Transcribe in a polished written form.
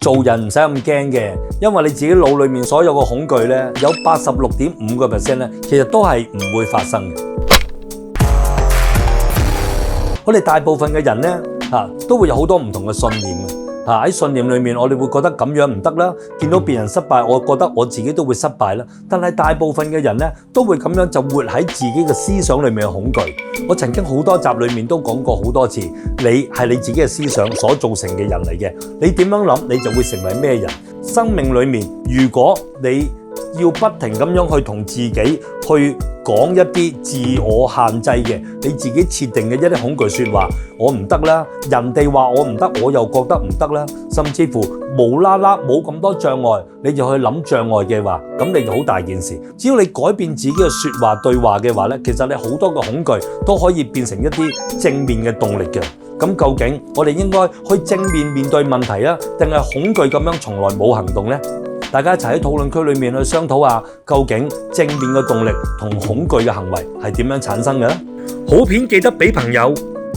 做人唔使咁驚嘅，因為你自己腦裏面所有嘅恐懼咧，有86.5%咧，其實都係唔會發生嘅。我哋大部分嘅人咧，都會有好多唔同嘅信念嘅，喺信念裏面，我哋會覺得咁樣唔得啦，見到別人失敗，我覺得我自己都會失敗啦。但係大部分嘅人咧，都會咁樣就活喺自己嘅思想裏面嘅恐懼。我曾經好多集裏面都講過好多次，你係你自己嘅思想所造成嘅人嚟嘅，你點樣諗，你就會成為咩人。生命裏面，如果你要不停咁樣去同自己去講一啲自我限制嘅，你自己設定嘅一啲恐懼說話，我唔得啦，人哋話我唔得，我又覺得唔得啦，甚至乎無啦啦冇咁多障礙，你就去諗障礙嘅話，咁你就好大件事。只要你改變自己嘅說話對話嘅話咧，其實你好多嘅恐懼都可以變成一啲正面嘅動力嘅。咁究竟我哋應該去正面面對問題啊，定係恐懼咁樣從來冇行動呢？大家一齊喺討論區裏面去商討下，究竟正面嘅動力同恐懼嘅行為係點樣產生嘅呢？好片記得俾朋友